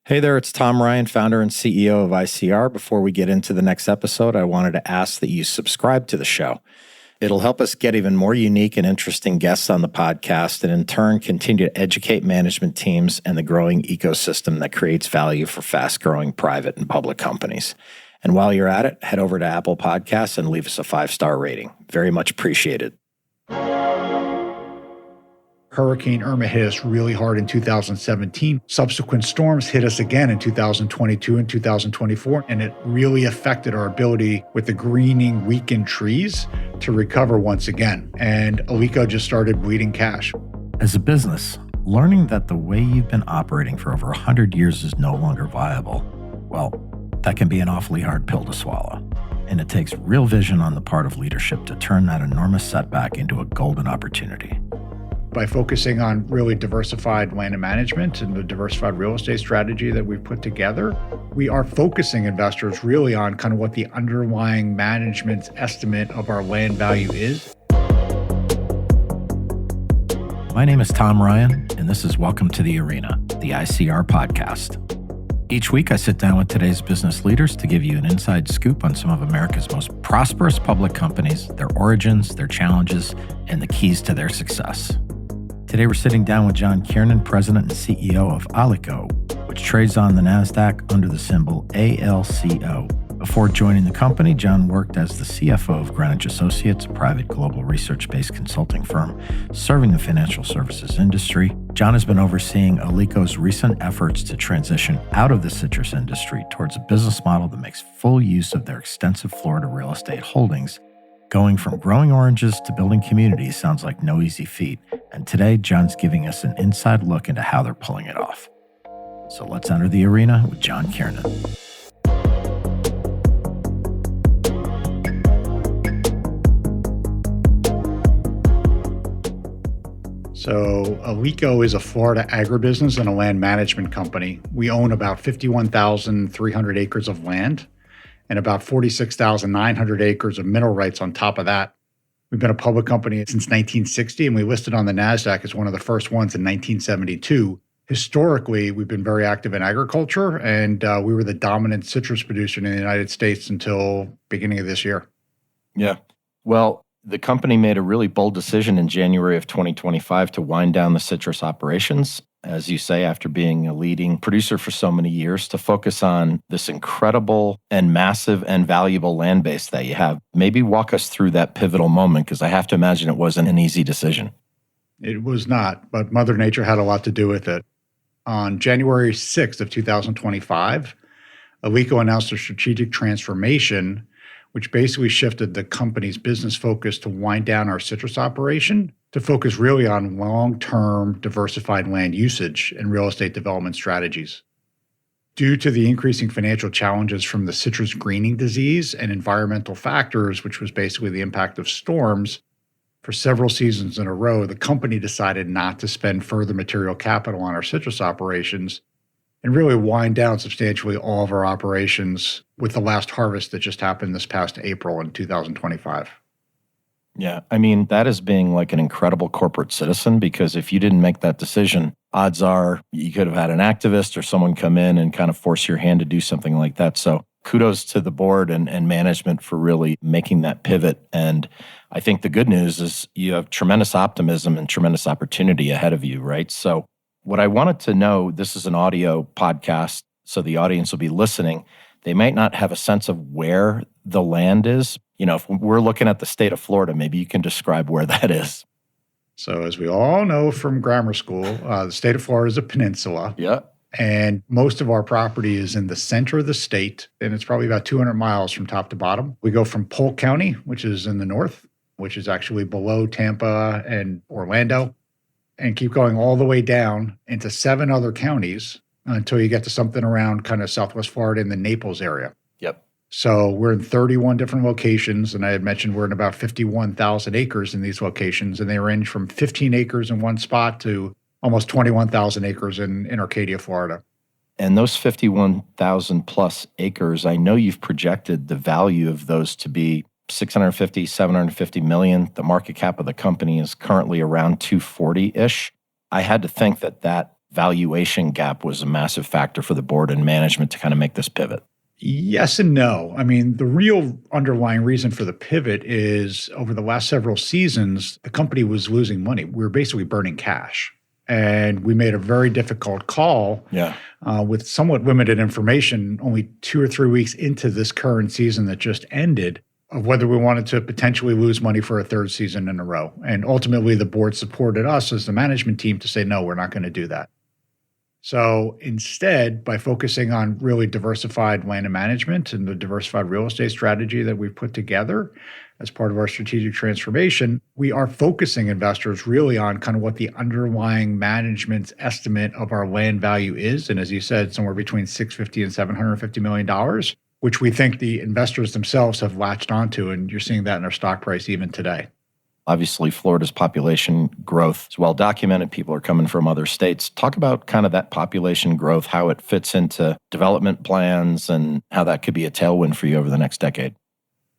Hey there, it's Tom Ryan, founder and CEO of ICR. Before we get into the next episode, I wanted to ask that you subscribe to the show. It'll help us get even more unique and interesting guests on the podcast and in turn continue to educate management teams and the growing ecosystem that creates value for fast-growing private and public companies. And while you're at it, head over to Apple Podcasts and leave us a 5-star rating. Very much appreciated. Hurricane Irma hit us really hard in 2017. Subsequent storms hit us again in 2022 and 2024, and it really affected our ability with the greening weakened trees to recover once again. And Alico just started bleeding cash. As a business, learning that the way you've been operating for over 100 years is no longer viable, well, that can be an awfully hard pill to swallow. And it takes real vision on the part of leadership to turn that enormous setback into a golden opportunity. By focusing on really diversified land and management and the diversified real estate strategy that we've put together, we are focusing investors really on kind of what the underlying management estimate of our land value is. My name is Tom Ryan, and this is Welcome to the Arena, the ICR podcast. Each week, I sit down with today's business leaders to give you an inside scoop on some of America's most prosperous public companies, their origins, their challenges, and the keys to their success. Today, we're sitting down with John Kiernan, President and CEO of Alico, which trades on the NASDAQ under the symbol ALCO. Before joining the company, John worked as the CFO of Greenwich Associates, a private global research-based consulting firm serving the financial services industry. John has been overseeing Alico's recent efforts to transition out of the citrus industry towards a business model that makes full use of their extensive Florida real estate holdings. Going from growing oranges to building communities sounds like no easy feat, and today John's giving us an inside look into how they're pulling it off. So let's enter the arena with John Kiernan. So Alico is a Florida agribusiness and a land management company. We own about 51,300 acres of land and about 46,900 acres of mineral rights on top of that. We've been a public company since 1960, and we listed on the NASDAQ as one of the first ones in 1972. Historically, we've been very active in agriculture, and we were the dominant citrus producer in the United States until beginning of this year. Yeah. Well, the company made a really bold decision in January of 2025 to wind down the citrus operations, as you say, after being a leading producer for so many years, to focus on this incredible and massive and valuable land base that you have. Maybe walk us through that pivotal moment, because I have to imagine it wasn't an easy decision. It was not, but Mother Nature had a lot to do with it. On January 6th of 2025, Alico announced a strategic transformation, which basically shifted the company's business focus to wind down our citrus operation to focus really on long-term diversified land usage and real estate development strategies. Due to the increasing financial challenges from the citrus greening disease and environmental factors, which was basically the impact of storms, for several seasons in a row, the company decided not to spend further material capital on our citrus operations and really wind down substantially all of our operations with the last harvest that just happened this past April in 2025. Yeah, I mean, that is being like an incredible corporate citizen, because if you didn't make that decision, odds are you could have had an activist or someone come in and kind of force your hand to do something like that. So kudos to the board and management for really making that pivot. And I think the good news is you have tremendous optimism and tremendous opportunity ahead of you, right? So what I wanted to know, this is an audio podcast, so the audience will be listening. They might not have a sense of where the land is. You know, if we're looking at the state of Florida, maybe you can describe where that is. So as we all know from grammar school, the state of Florida is a peninsula. Yeah. And most of our property is in the center of the state, and it's probably about 200 miles from top to bottom. We go from Polk County, which is in the north, which is actually below Tampa and Orlando, and keep going all the way down into 7 other counties until you get to something around kind of Southwest Florida in the Naples area. Yep. So we're in 31 different locations, and I had mentioned we're in about 51,000 acres in these locations, and they range from 15 acres in one spot to almost 21,000 acres in Arcadia, Florida. And those 51,000 plus acres, I know you've projected the value of those to be 650, 750 million. The market cap of the company is currently around 240-ish. I had to think that valuation gap was a massive factor for the board and management to kind of make this pivot? Yes and no. I mean, the real underlying reason for the pivot is over the last several seasons, the company was losing money. We were basically burning cash. And we made a very difficult call with somewhat limited information, only 2 or 3 weeks into this current season that just ended, of whether we wanted to potentially lose money for a third season in a row. And ultimately, the board supported us as the management team to say, no, we're not going to do that. So instead, by focusing on really diversified land and management and the diversified real estate strategy that we've put together as part of our strategic transformation, we are focusing investors really on kind of what the underlying management's estimate of our land value is. And as you said, somewhere between $650 and $750 million, which we think the investors themselves have latched onto. And you're seeing that in our stock price even today. Obviously, Florida's population growth is well documented. People are coming from other states. Talk about kind of that population growth, how it fits into development plans and how that could be a tailwind for you over the next decade.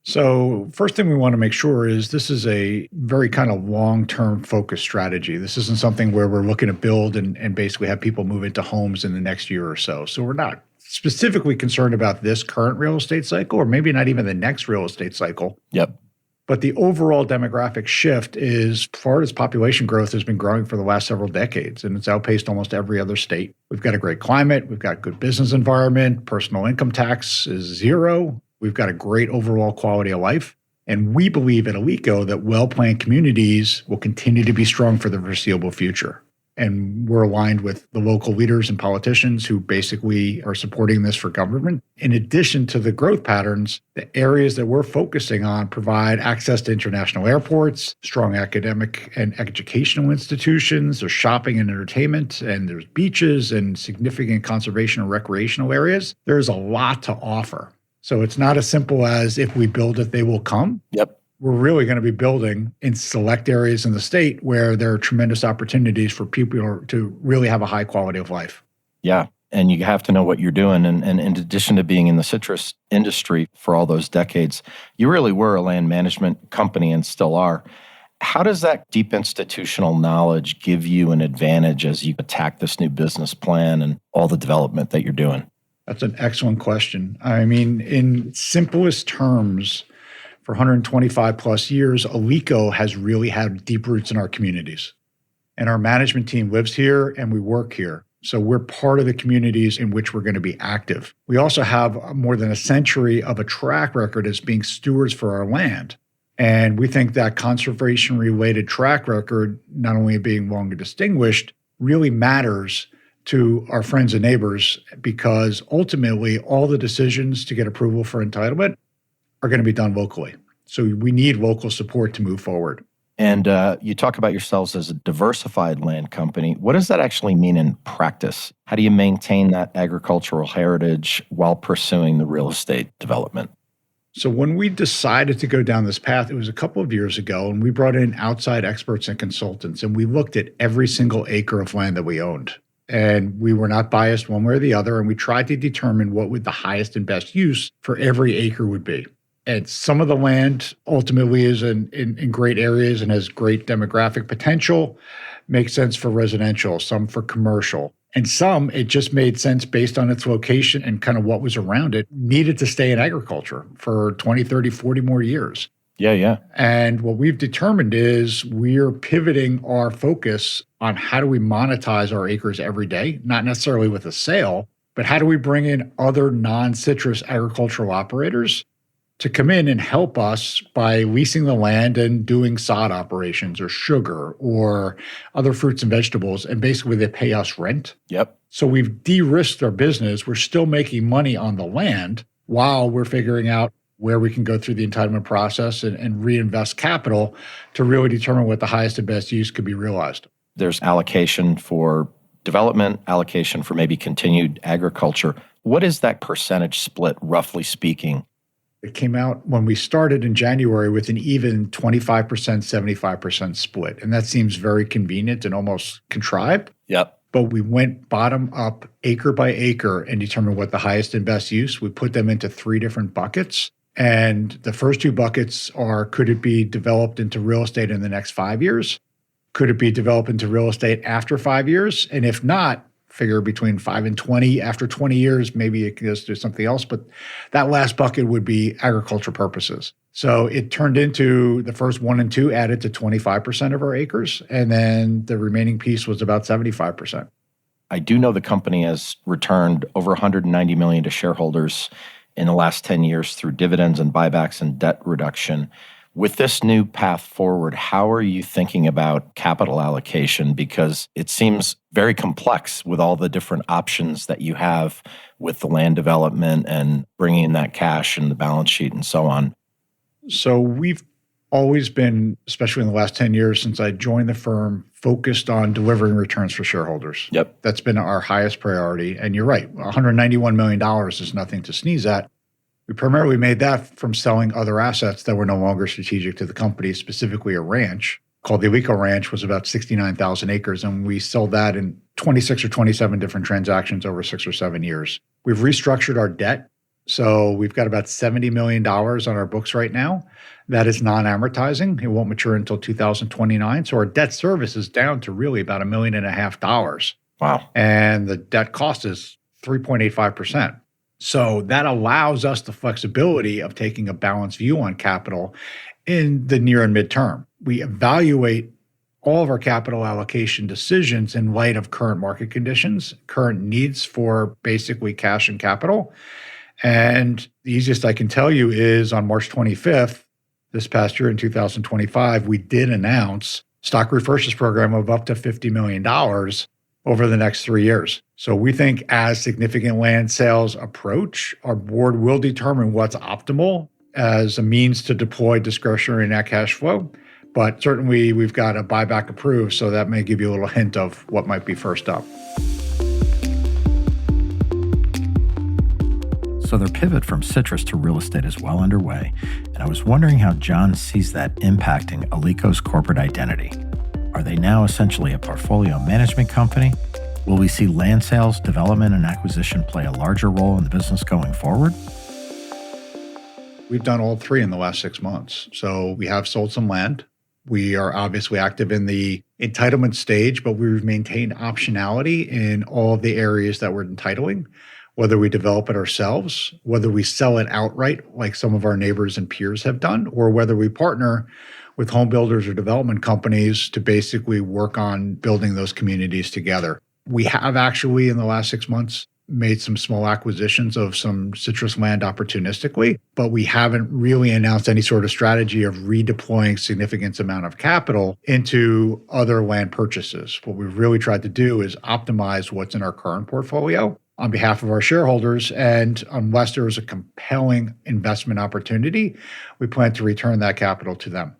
So first thing we want to make sure is this is a very kind of long-term focused strategy. This isn't something where we're looking to build and basically have people move into homes in the next year or so. So we're not specifically concerned about this current real estate cycle, or maybe not even the next real estate cycle. Yep. But the overall demographic shift is Florida's population growth has been growing for the last several decades, and it's outpaced almost every other state. We've got a great climate. We've got good business environment. Personal income tax is zero. We've got a great overall quality of life. And we believe at Alico that well-planned communities will continue to be strong for the foreseeable future. And we're aligned with the local leaders and politicians who basically are supporting this for government. In addition to the growth patterns, the areas that we're focusing on provide access to international airports, strong academic and educational institutions, there's shopping and entertainment, and there's beaches and significant conservation and recreational areas. There's a lot to offer. So it's not as simple as if we build it, they will come. Yep. We're really going to be building in select areas in the state where there are tremendous opportunities for people to really have a high quality of life. Yeah. And you have to know what you're doing. And in addition to being in the citrus industry for all those decades, you really were a land management company and still are. How does that deep institutional knowledge give you an advantage as you attack this new business plan and all the development that you're doing? That's an excellent question. I mean, in simplest terms, for 125 plus years, Alico has really had deep roots in our communities. And our management team lives here and we work here. So we're part of the communities in which we're going to be active. We also have more than a century of a track record as being stewards for our land. And we think that conservation-related track record, not only being long and distinguished, really matters to our friends and neighbors, because ultimately all the decisions to get approval for entitlement are going to be done locally. So we need local support to move forward. And you talk about yourselves as a diversified land company. What does that actually mean in practice? How do you maintain that agricultural heritage while pursuing the real estate development? So when we decided to go down this path, it was a couple of years ago, and we brought in outside experts and consultants, and we looked at every single acre of land that we owned. And we were not biased one way or the other, and we tried to determine what would the highest and best use for every acre would be. And some of the land ultimately is in great areas and has great demographic potential, makes sense for residential, some for commercial. And some, it just made sense based on its location and kind of what was around it, needed to stay in agriculture for 20, 30, 40 more years. Yeah. And what we've determined is we're pivoting our focus on how do we monetize our acres every day, not necessarily with a sale, but how do we bring in other non-citrus agricultural operators to come in and help us by leasing the land and doing sod operations or sugar or other fruits and vegetables. And basically they pay us rent. Yep. So we've de-risked our business. We're still making money on the land while we're figuring out where we can go through the entitlement process and reinvest capital to really determine what the highest and best use could be realized. There's allocation for development, allocation for maybe continued agriculture. What is that percentage split, roughly speaking? It came out when we started in January with an even 25%, 75% split. And that seems very convenient and almost contrived. Yep. But we went bottom up, acre by acre, and determined what the highest and best use. We put them into 3 different buckets. And the first 2 buckets are, could it be developed into real estate in the next 5 years? Could it be developed into real estate after 5 years? And if not, figure between 5 and 20. After 20 years, maybe it goes to something else, but that last bucket would be agriculture purposes. So it turned into the first 1 and 2 added to 25% of our acres, and then the remaining piece was about 75%. I do know the company has returned over $190 million to shareholders in the last 10 years through dividends and buybacks and debt reduction. With this new path forward, how are you thinking about capital allocation? Because it seems very complex with all the different options that you have with the land development and bringing in that cash and the balance sheet and so on. So we've always been, especially in the last 10 years since I joined the firm, focused on delivering returns for shareholders. Yep. That's been our highest priority. And you're right, $191 million is nothing to sneeze at. We primarily made that from selling other assets that were no longer strategic to the company, specifically a ranch called the Alico Ranch, was about 69,000 acres. And we sold that in 26 or 27 different transactions over 6 or 7 years. We've restructured our debt. So we've got about $70 million on our books right now. That is non-amortizing. It won't mature until 2029. So our debt service is down to really about $1.5 million. Wow. And the debt cost is 3.85%. So that allows us the flexibility of taking a balanced view on capital in the near and midterm. We evaluate all of our capital allocation decisions in light of current market conditions, current needs for basically cash and capital. And the easiest I can tell you is on March 25th, this past year in 2025, we did announce stock repurchase program of up to $50 million over the next 3 years. So we think as significant land sales approach, our board will determine what's optimal as a means to deploy discretionary net cash flow. But certainly we've got a buyback approved, so that may give you a little hint of what might be first up. So their pivot from citrus to real estate is well underway, and I was wondering how John sees that impacting Alico's corporate identity. Are they now essentially a portfolio management company? Will we see land sales, development, and acquisition play a larger role in the business going forward? We've done all three in the last 6 months. So we have sold some land. We are obviously active in the entitlement stage, but we've maintained optionality in all of the areas that we're entitling, whether we develop it ourselves, whether we sell it outright like some of our neighbors and peers have done, or whether we partner with home builders or development companies to basically work on building those communities together. We have actually, in the last 6 months, made some small acquisitions of some citrus land opportunistically, but we haven't really announced any sort of strategy of redeploying significant amount of capital into other land purchases. What we've really tried to do is optimize what's in our current portfolio on behalf of our shareholders. And unless there is a compelling investment opportunity, we plan to return that capital to them.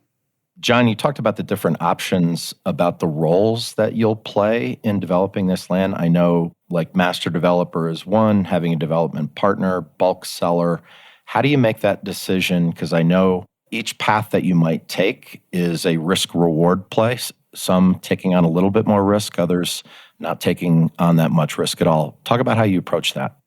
John, you talked about the different options about the roles that you'll play in developing this land. I know like master developer is one, having a development partner, bulk seller. How do you make that decision? Because I know each path that you might take is a risk reward play. Some taking on a little bit more risk, others not taking on that much risk at all. Talk about how you approach that.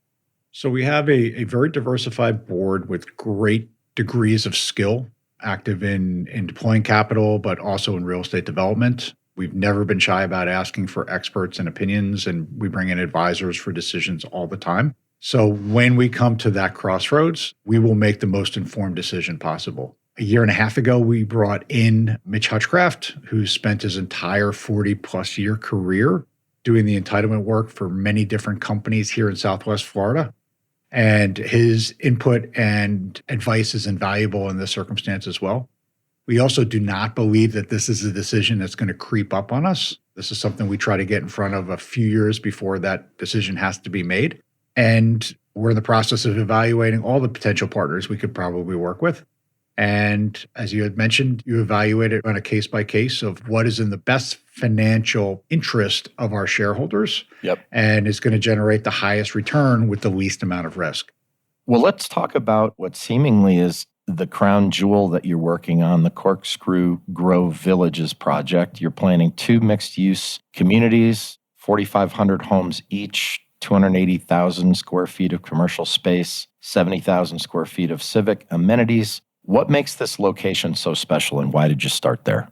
So we have a very diversified board with great degrees of skill, active in deploying capital, but also in real estate development. We've never been shy about asking for experts and opinions, and we bring in advisors for decisions all the time. So when we come to that crossroads, we will make the most informed decision possible. A year and a half ago, we brought in Mitch Hutchcraft, who spent his entire 40-plus year career doing the entitlement work for many different companies here in Southwest Florida. And his input and advice is invaluable in this circumstance as well. We also do not believe that this is a decision that's going to creep up on us. This is something we try to get in front of a few years before that decision has to be made. And we're in the process of evaluating all the potential partners we could probably work with. And as you had mentioned, you evaluate it on a case by case of what is in the best financial interest of our shareholders. Yep. And is going to generate the highest return with the least amount of risk. Well, let's talk about what seemingly is the crown jewel that you're working on, the Corkscrew Grove Villages project. You're planning 2 mixed-use communities, 4,500 homes each, 280,000 square feet of commercial space, 70,000 square feet of civic amenities. What makes this location so special, and why did you start there?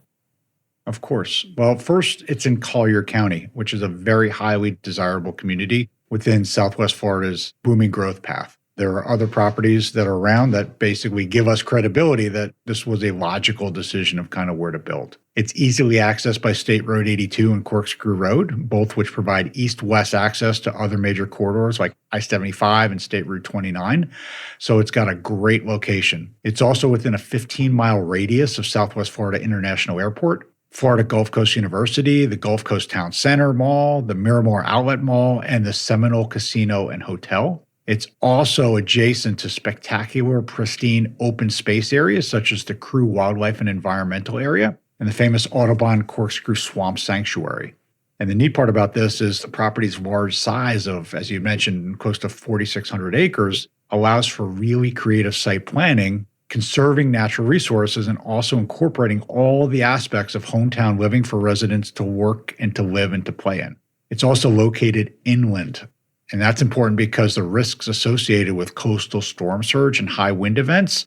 Of course. Well, first, it's in Collier County, which is a very highly desirable community within Southwest Florida's booming growth path. There are other properties that are around that basically give us credibility that this was a logical decision of kind of where to build. It's easily accessed by State Road 82 and Corkscrew Road, both which provide east-west access to other major corridors like I-75 and State Route 29. So it's got a great location. It's also within a 15-mile radius of Southwest Florida International Airport, Florida Gulf Coast University, the Gulf Coast Town Center Mall, the Miramar Outlet Mall, and the Seminole Casino and Hotel. It's also adjacent to spectacular, pristine open space areas such as the Crew Wildlife and Environmental Area and the famous Audubon Corkscrew Swamp Sanctuary. And the neat part about this is the property's large size of, as you mentioned, close to 4,600 acres allows for really creative site planning, conserving natural resources, and also incorporating all the aspects of hometown living for residents to work and to live and to play in. It's also located inland. And that's important because the risks associated with coastal storm surge and high wind events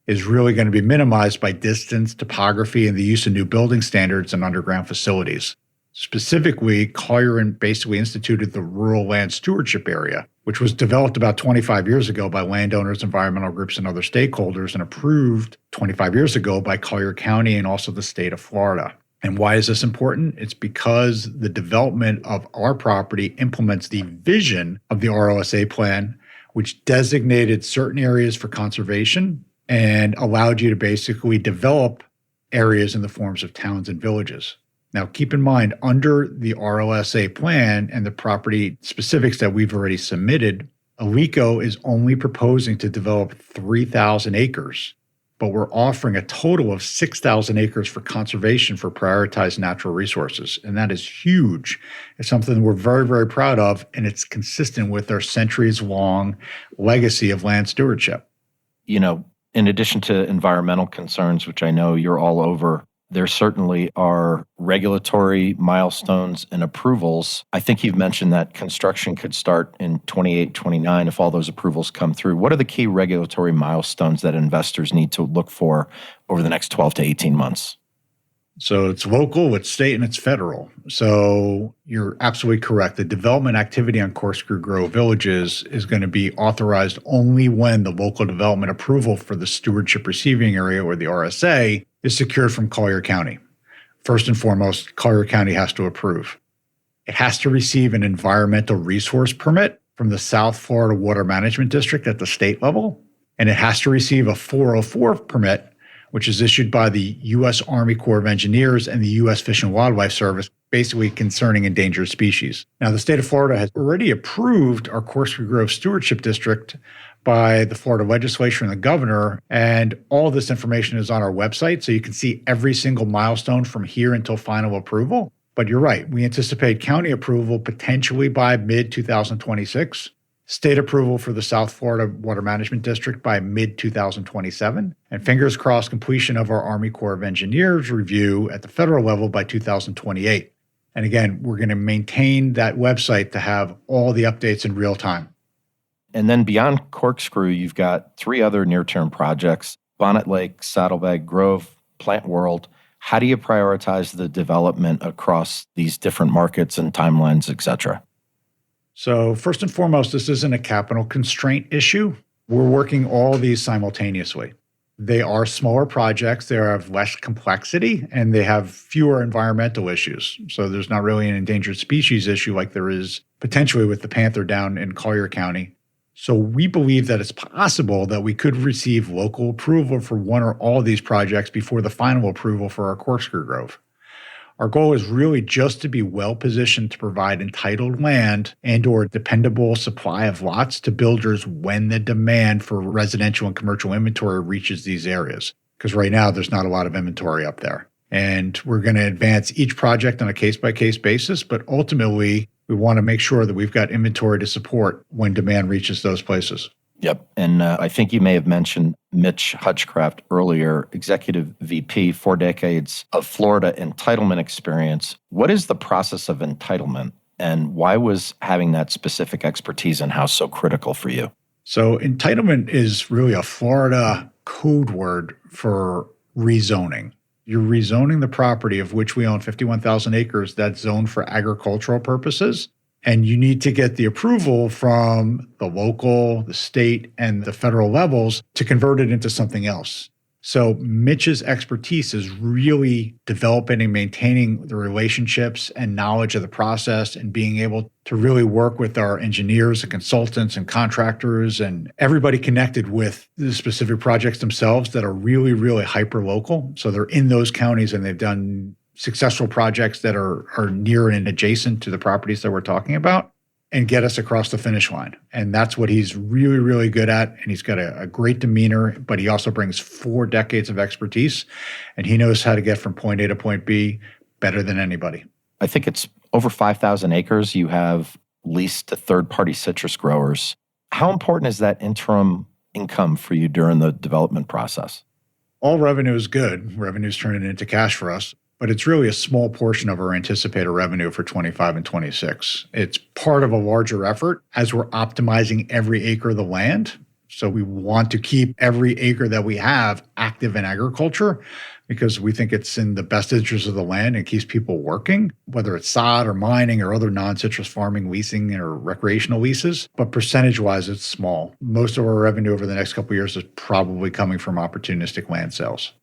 is really going to be minimized by distance, topography, and the use of new building standards and underground facilities. Specifically, Collier basically instituted the Rural Land Stewardship Area, which was developed about 25 years ago by landowners, environmental groups, and other stakeholders, and approved 25 years ago by Collier County and also the state of Florida. And why is this important? It's because the development of our property implements the vision of the RLSA plan, which designated certain areas for conservation and allowed you to basically develop areas in the forms of towns and villages. Now, keep in mind, under the RLSA plan and the property specifics that we've already submitted, Alico is only proposing to develop 3,000 acres. But we're offering a total of 6,000 acres for conservation for prioritized natural resources. And that is huge. It's something we're very, very proud of, and it's consistent with our centuries-long legacy of land stewardship. You know, in addition to environmental concerns, which I know you're all over, there certainly are regulatory milestones and approvals. I think you've mentioned that construction could start in 28, 29 if all those approvals come through. What are the key regulatory milestones that investors need to look for over the next 12 to 18 months? So it's local, it's state, and it's federal. So you're absolutely correct. The development activity on Corkscrew Grove Villages is going to be authorized only when the local development approval for the Stewardship Receiving Area, or the RSA, is secured from Collier County. First and foremost, Collier County has to approve. It has to receive an environmental resource permit from the South Florida Water Management District at the state level, and it has to receive a 404 permit, which is issued by the U.S. Army Corps of Engineers and the U.S. Fish and Wildlife Service, basically concerning endangered species. Now, the state of Florida has already approved our Corkscrew Grove Stewardship District by the Florida legislature and the governor, and all this information is on our website, so you can see every single milestone from here until final approval. But you're right, we anticipate county approval potentially by mid-2026, state approval for the South Florida Water Management District by mid-2027, and fingers crossed completion of our Army Corps of Engineers review at the federal level by 2028. And again, we're going to maintain that website to have all the updates in real time. And then beyond Corkscrew, you've got 3 other near-term projects, Bonnet Lake, Saddlebag Grove, Plant World. How do you prioritize the development across these different markets and timelines, et cetera? So first and foremost, this isn't a capital constraint issue. We're working all these simultaneously. They are smaller projects, they have less complexity, and they have fewer environmental issues. So there's not really an endangered species issue like there is potentially with the panther down in Collier County. So we believe that it's possible that we could receive local approval for one or all of these projects before the final approval for our Corkscrew Grove. Our goal is really just to be well-positioned to provide entitled land and/or dependable supply of lots to builders when the demand for residential and commercial inventory reaches these areas. Because right now, there's not a lot of inventory up there. And we're going to advance each project on a case-by-case basis, but ultimately, we want to make sure that we've got inventory to support when demand reaches those places. Yep. And I think you may have mentioned Mitch Hutchcraft earlier, Executive VP, 4 decades of Florida entitlement experience. What is the process of entitlement, and why was having that specific expertise in-house so critical for you? So entitlement is really a Florida code word for rezoning. You're rezoning the property of which we own 51,000 acres that's zoned for agricultural purposes. And you need to get the approval from the local, the state, and the federal levels to convert it into something else. So Mitch's expertise is really developing and maintaining the relationships and knowledge of the process and being able to really work with our engineers and consultants and contractors and everybody connected with the specific projects themselves that are really, really hyper-local. So they're in those counties and they've done successful projects that are near and adjacent to the properties that we're talking about and get us across the finish line. And that's what he's really, really good at. And he's got a great demeanor, but he also brings 4 decades of expertise. And he knows how to get from point A to point B better than anybody. I think it's over 5,000 acres you have leased to third-party citrus growers. How important is that interim income for you during the development process? All revenue is good. Revenue's turning into cash for us. But it's really a small portion of our anticipated revenue for 25 and 26. It's part of a larger effort as we're optimizing every acre of the land. So we want to keep every acre that we have active in agriculture because we think it's in the best interest of the land and keeps people working, whether it's sod or mining or other non-citrus farming, leasing or recreational leases. But percentage-wise, it's small. Most of our revenue over the next couple of years is probably coming from opportunistic land sales.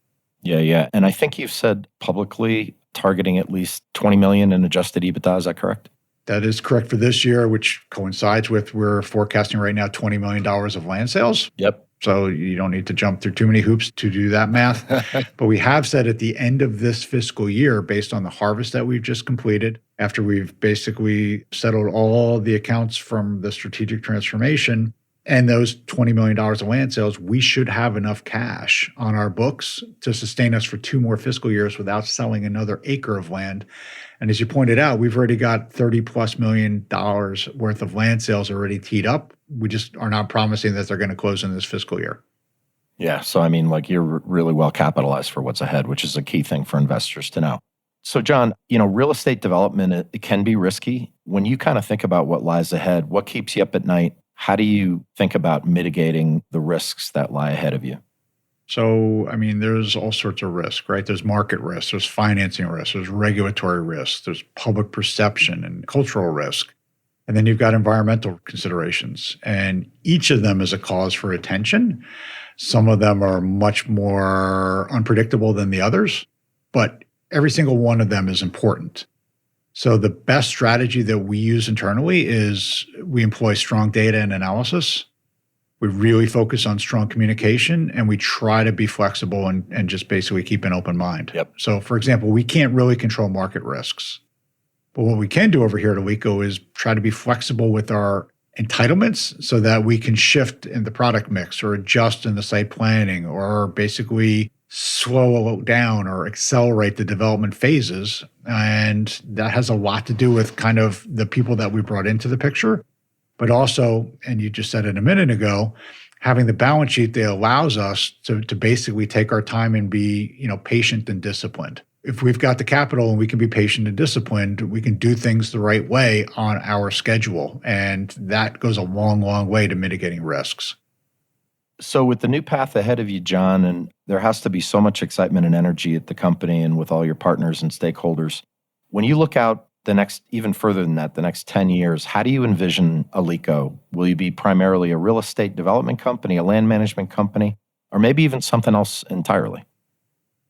Yeah. And I think you've said publicly targeting at least $20 million in adjusted EBITDA. Is that correct? That is correct for this year, which coincides with we're forecasting right now $20 million of land sales. Yep. So you don't need to jump through too many hoops to do that math. But we have said at the end of this fiscal year, based on the harvest that we've just completed, after we've basically settled all the accounts from the strategic transformation, and those $20 million of land sales, we should have enough cash on our books to sustain us for 2 more fiscal years without selling another acre of land. And as you pointed out, we've already got $30+ million worth of land sales already teed up. We just are not promising that they're going to close in this fiscal year. Yeah. So, you're really well capitalized for what's ahead, which is a key thing for investors to know. So, John, real estate development, it can be risky. When you kind of think about what lies ahead, what keeps you up at night? How do you think about mitigating the risks that lie ahead of you? So, there's all sorts of risk, right? There's market risk, there's financing risk, there's regulatory risk, there's public perception and cultural risk. And then you've got environmental considerations. And each of them is a cause for attention. Some of them are much more unpredictable than the others, but every single one of them is important. So the best strategy that we use internally is we employ strong data and analysis. We really focus on strong communication and we try to be flexible and just basically keep an open mind. Yep. So for example, we can't really control market risks. But what we can do over here at ALCO is try to be flexible with our entitlements so that we can shift in the product mix or adjust in the site planning or basically slow down or accelerate the development phases. And that has a lot to do with kind of the people that we brought into the picture, but also, and you just said it a minute ago, having the balance sheet that allows us to basically take our time and be, patient and disciplined. If we've got the capital and we can be patient and disciplined, we can do things the right way on our schedule. And that goes a long, long way to mitigating risks. So with the new path ahead of you, John, and there has to be so much excitement and energy at the company and with all your partners and stakeholders, when you look out even further than that, the next 10 years, how do you envision ALCO? Will you be primarily a real estate development company, a land management company, or maybe even something else entirely?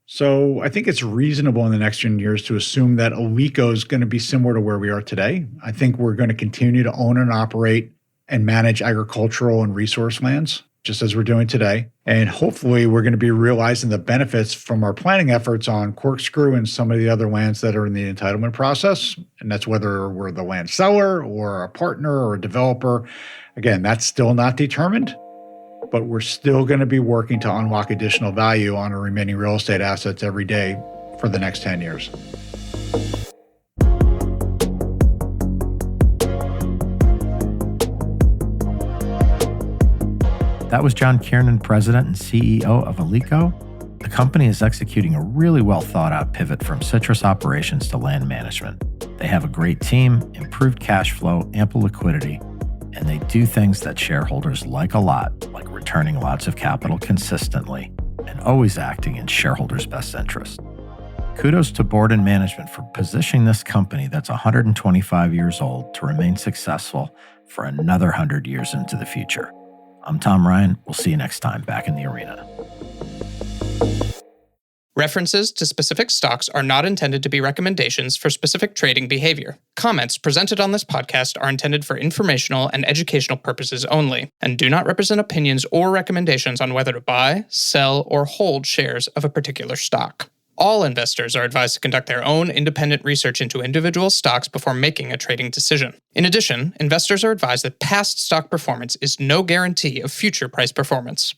So I think it's reasonable in the next 10 years to assume that ALCO is going to be similar to where we are today. I think we're going to continue to own and operate and manage agricultural and resource lands, just as we're doing today. And hopefully we're going to be realizing the benefits from our planning efforts on Corkscrew and some of the other lands that are in the entitlement process. And that's whether we're the land seller or a partner or a developer. Again, that's still not determined, but we're still going to be working to unlock additional value on our remaining real estate assets every day for the next 10 years. That was John Kiernan, President and CEO of Alico. The company is executing a really well thought out pivot from citrus operations to land management. They have a great team, improved cash flow, ample liquidity, and they do things that shareholders like a lot, like returning lots of capital consistently and always acting in shareholders' best interest. Kudos to board and management for positioning this company that's 125 years old to remain successful for another 100 years into the future. I'm Tom Ryan. We'll see you next time back in the arena. References to specific stocks are not intended to be recommendations for specific trading behavior. Comments presented on this podcast are intended for informational and educational purposes only, and do not represent opinions or recommendations on whether to buy, sell, or hold shares of a particular stock. All investors are advised to conduct their own independent research into individual stocks before making a trading decision. In addition, investors are advised that past stock performance is no guarantee of future price performance.